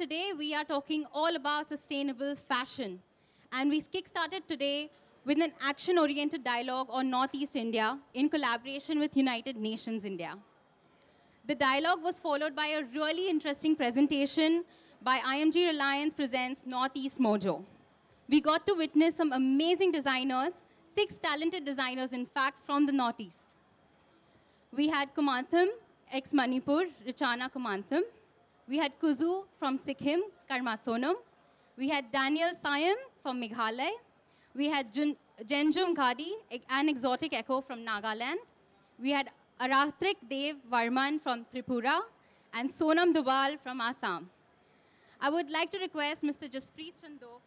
today we are talking all about sustainable fashion. And we kickstarted today with an action-oriented dialogue on Northeast India in collaboration with United Nations India. The dialogue was followed by a really interesting presentation by IMG Reliance Presents Northeast Mojo. We got to witness some amazing designers, 6 talented designers, in fact, from the Northeast. We had Kumantham, ex-Manipur, Richana Kumantham. We had Kazu from Sikkim, Karma Sonam. We had Daniel Siam from Meghalaya. We had Jenjum Ghadi, an exotic echo from Nagaland. We had Arathrik Dev Varman from Tripura and Sonam Dubal from Assam. I would like to request Mr. Jaspreet Chandok,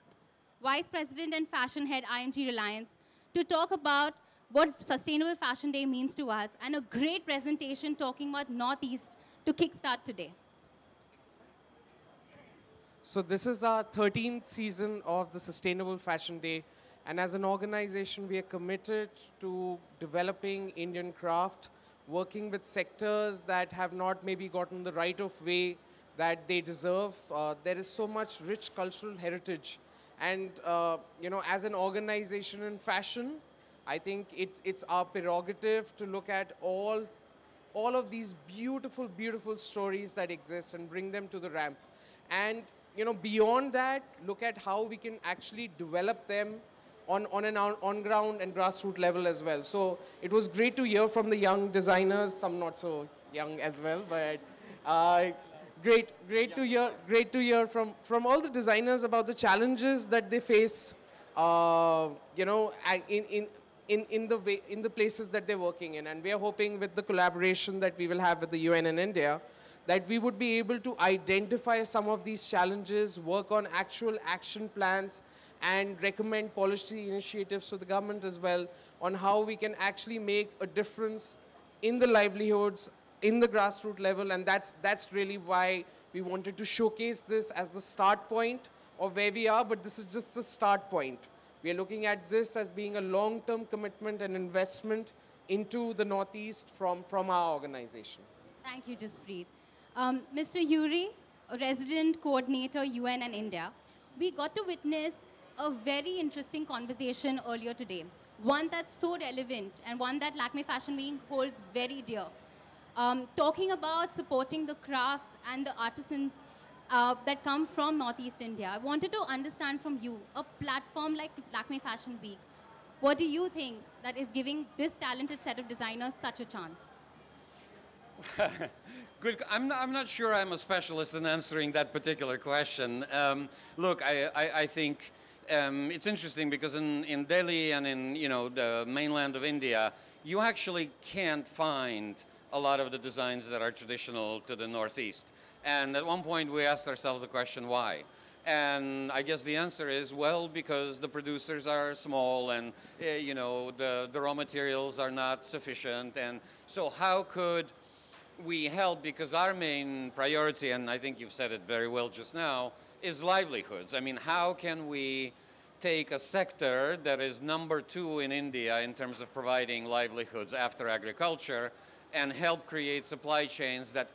Vice President and Fashion Head, IMG Reliance, to talk about what Sustainable Fashion Day means to us and a great presentation talking about Northeast to kickstart today. So this is our 13th season of the Sustainable Fashion Day. And as an organization, we are committed to developing Indian craft, working with sectors that have not maybe gotten the right of way that they deserve. There is so much rich cultural heritage. And, as an organization in fashion, I think it's our prerogative to look at all of these beautiful, beautiful stories that exist and bring them to the ramp. And, beyond that, look at how we can actually develop them on an on-ground and grassroots level as well. So it was great to hear from the young designers, some not so young as well, but great to hear from all the designers about the challenges that they face, in the places that they're working in. And we are hoping with the collaboration that we will have with the UN and India, that we would be able to identify some of these challenges, work on actual action plans, and recommend policy initiatives to the government as well on how we can actually make a difference in the livelihoods, in the grassroots level. And that's really why we wanted to showcase this as the start point of where we are, but this is just the start point. We are looking at this as being a long-term commitment and investment into the Northeast from our organization. Thank you, Jaspreet. Mr. Yuri, Resident Coordinator, UN and India, we got to witness a very interesting conversation earlier today, one that's so relevant and one that Lakme Fashion Week holds very dear. Talking about supporting the crafts and the artisans that come from Northeast India. I wanted to understand from you, a platform like Lakme Fashion Week, what do you think that is giving this talented set of designers such a chance? Good. I'm not sure I'm a specialist in answering that particular question. Look, I think it's interesting because in Delhi and in the mainland of India, you actually can't find a lot of the designs that are traditional to the Northeast. And at one point we asked ourselves the question, why? And I guess the answer is, well, because the producers are small and the raw materials are not sufficient. And so how could we help? Because our main priority, and I think you've said it very well just now, is livelihoods. I mean, how can we take a sector that is number 2 in India in terms of providing livelihoods after agriculture and help create supply chains that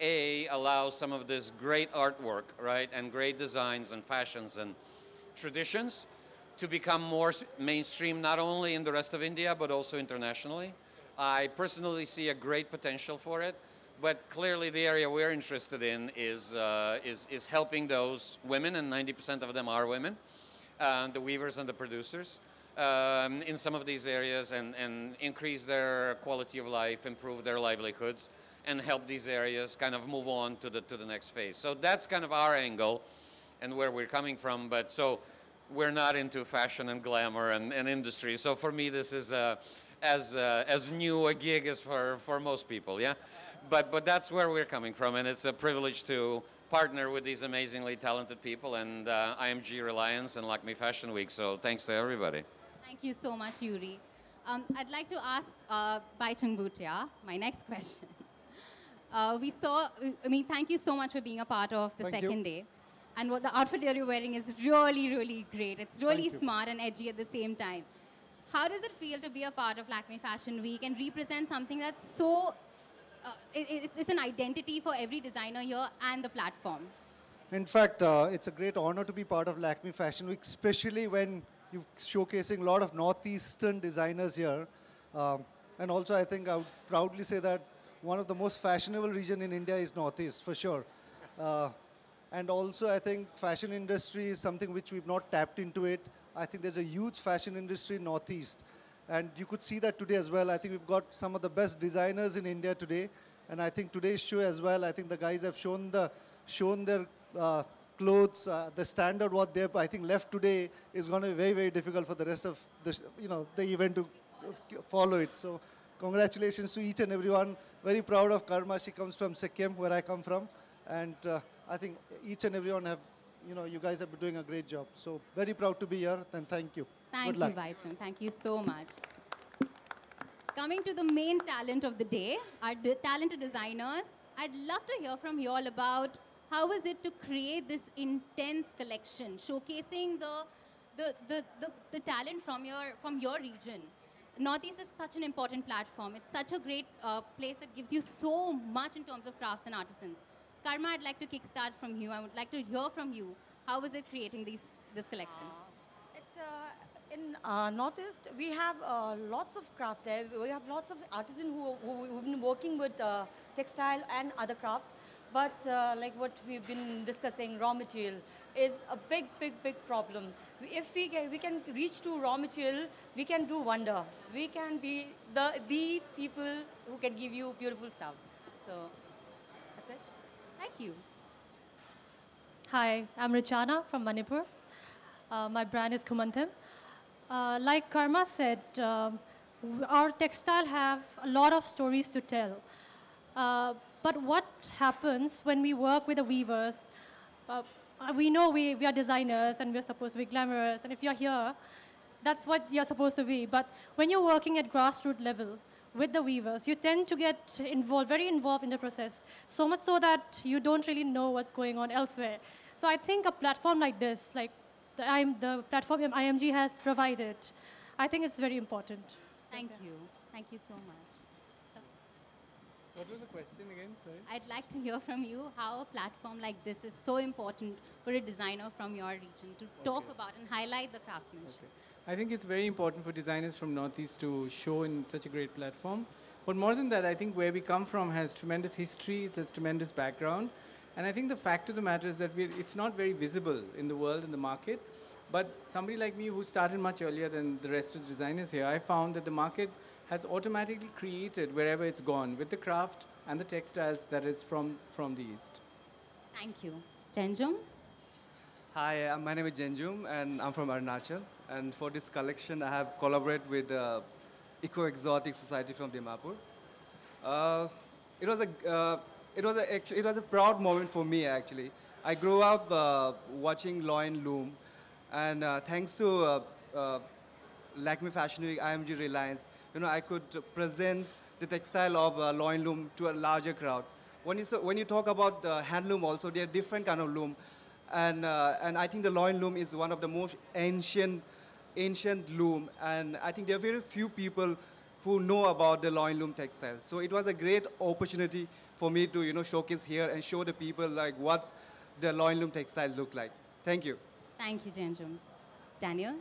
allow some of this great artwork, right, and great designs and fashions and traditions to become more mainstream, not only in the rest of India, but also internationally. I personally see a great potential for it, but clearly the area we're interested in is helping those women, and 90% of them are women, the weavers and the producers, in some of these areas and increase their quality of life, improve their livelihoods, and help these areas kind of move on to the next phase. So that's kind of our angle and where we're coming from. But so we're not into fashion and glamour and industry. So for me, this is as new a gig as for most people, yeah? But that's where we're coming from, and it's a privilege to partner with these amazingly talented people and IMG Reliance and Lakme Fashion Week. So thanks to everybody. Thank you so much, Yuri. I'd like to ask Bhaichung Bhutia my next question. Thank you so much for being a part of the second day. And what the outfit that you're wearing is really, really great. It's really smart and edgy at the same time. How does it feel to be a part of Lakme Fashion Week and represent something that's so, it's an identity for every designer here and the platform? In fact, it's a great honor to be part of Lakme Fashion Week, especially when you're showcasing a lot of Northeastern designers here. And also, I think I would proudly say that one of the most fashionable region in India is Northeast, for sure. And also, I think fashion industry is something which we've not tapped into it. I think there's a huge fashion industry in Northeast. And you could see that today as well. I think we've got some of the best designers in India today. And I think today's show as well, I think the guys have shown their clothes, the standard what they've, I think, left today is going to be very, very difficult for the rest of the event to follow it. So congratulations to each and everyone. Very proud of Karma. She comes from Sikkim, where I come from. And I think each and everyone have, you guys have been doing a great job. So very proud to be here, and thank you. Thank you, Bhaichung. Thank you so much. Coming to the main talent of the day, our talented designers, I'd love to hear from you all about how was it to create this intense collection, showcasing the talent from your region. Northeast is such an important platform. It's such a great place that gives you so much in terms of crafts and artisans. Karma, I'd like to kickstart from you. I would like to hear from you. How was it creating this collection? In Northeast, we have lots of craft there. We have lots of artisans who've been working with textile and other crafts. But like what we've been discussing, raw material is a big, big, big problem. If we can reach to raw material, we can do wonder. We can be the people who can give you beautiful stuff. So that's it. Thank you. Hi, I'm Richana from Manipur. My brand is Kumantham. Like Karma said, our textile have a lot of stories to tell. But what happens when we work with the weavers? We know we are designers and we're supposed to be glamorous, and if you're here, that's what you're supposed to be. But when you're working at grassroots level with the weavers, you tend to get very involved in the process, so much so that you don't really know what's going on elsewhere. So I think a platform like this, like the platform IMG has provided, I think it's very important. Thank you. Thank you so much. So, what was the question again? Sorry. I'd like to hear from you how a platform like this is so important for a designer from your region to talk about and highlight the craftsmanship. Okay. I think it's very important for designers from Northeast to show in such a great platform. But more than that, I think where we come from has tremendous history, it has tremendous background. And I think the fact of the matter is that it's not very visible in the world, in the market. But somebody like me who started much earlier than the rest of the designers here, I found that the market has automatically created wherever it's gone with the craft and the textiles that is from the East. Thank you. Jenjum? Hi, my name is Jenjum and I'm from Arunachal. And for this collection, I have collaborated with Eco-Exotic Society from Dimapur. It was a proud moment for me, actually. I grew up watching Loin Loom, and thanks to Lakme Fashion Week, IMG Reliance, I could present the textile of Loin Loom to a larger crowd. When you talk about handloom also, there are different kind of loom, and I think the Loin Loom is one of the most ancient loom, and I think there are very few people who know about the Loin Loom textile. So it was a great opportunity for me to showcase here and show the people like what the Loin Loom textiles look like. Thank you. Thank you, Jenjum. Daniel?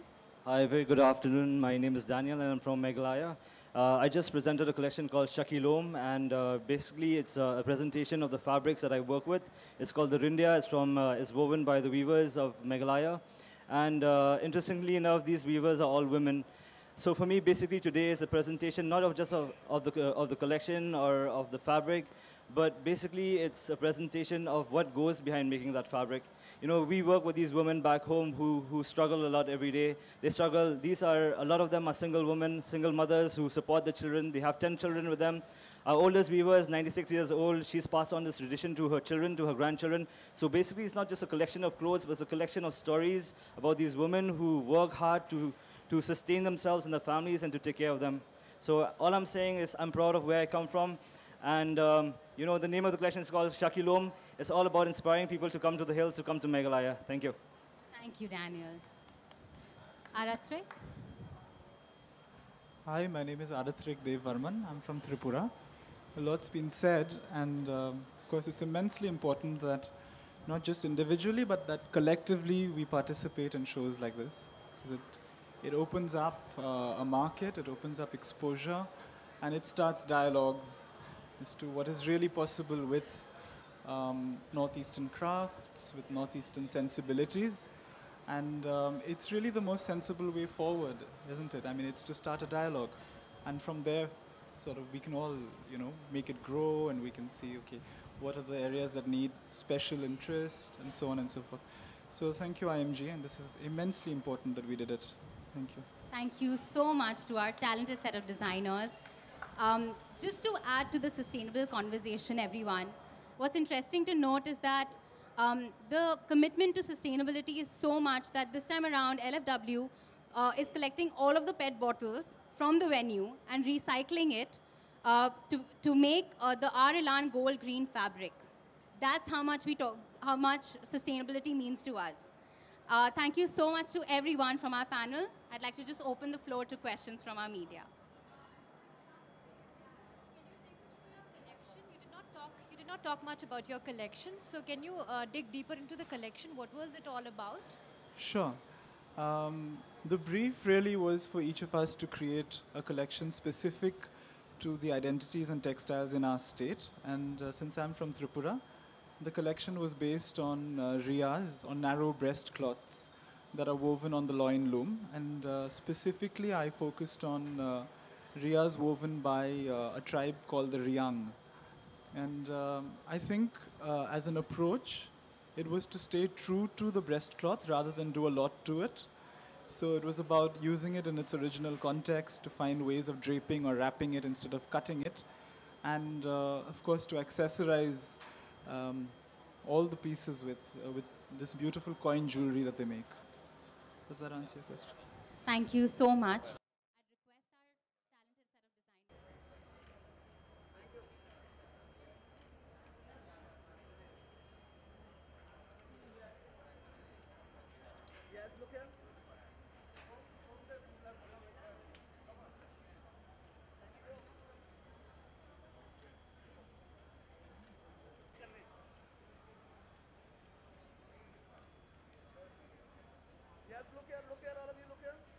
Hi, very good afternoon. My name is Daniel and I'm from Meghalaya. I just presented a collection called Shaki Loam, and basically it's a presentation of the fabrics that I work with. It's called the Rindia. It's woven by the weavers of Meghalaya. And interestingly enough, these weavers are all women. So for me, basically today is a presentation not of just of the collection or of the fabric, but basically it's a presentation of what goes behind making that fabric. We work with these women back home who struggle a lot every day. They struggle. A lot of them are single women, single mothers who support the children. They have 10 children with them. Our oldest weaver is 96 years old. She's passed on this tradition to her children, to her grandchildren. So basically it's not just a collection of clothes, but it's a collection of stories about these women who work hard to sustain themselves and their families and to take care of them. So all I'm saying is I'm proud of where I come from. And the name of the collection is called Shaki Loam. It's all about inspiring people to come to the hills, to come to Meghalaya. Thank you. Thank you, Daniel. Arathrik? Hi, my name is Arathrik Dev Varman. I'm from Tripura. A lot's been said, and of course it's immensely important that not just individually, but that collectively we participate in shows like this. Because it opens up a market, it opens up exposure, and it starts dialogues as to what is really possible with Northeastern crafts, with Northeastern sensibilities. And it's really the most sensible way forward, isn't it? I mean, it's to start a dialogue. And from there, sort of, we can all, make it grow, and we can see, okay, what are the areas that need special interest, and so on and so forth. So thank you, IMG, and this is immensely important that we did it. Thank you. Thank you so much to our talented set of designers. Just to add to the sustainable conversation, everyone, what's interesting to note is that the commitment to sustainability is so much that this time around, LFW is collecting all of the PET bottles from the venue and recycling it to make the R. Elan Gold Green fabric. That's how much how much sustainability means to us. Thank you so much to everyone from our panel. I'd like to just open the floor to questions from our media. You did not talk much about your collection, so can you dig deeper into the collection? What was it all about? Sure. The brief really was for each of us to create a collection specific to the identities and textiles in our state. And since I'm from Tripura, the collection was based on riyas, on narrow breast cloths that are woven on the loin loom. And specifically, I focused on riyas woven by a tribe called the Riyang. And I think as an approach, it was to stay true to the breastcloth rather than do a lot to it. So it was about using it in its original context to find ways of draping or wrapping it instead of cutting it. And of course, to accessorize all the pieces with this beautiful coin jewelry that they make. Does that answer your question? Thank you so much. Yes, look here, all of you, look here.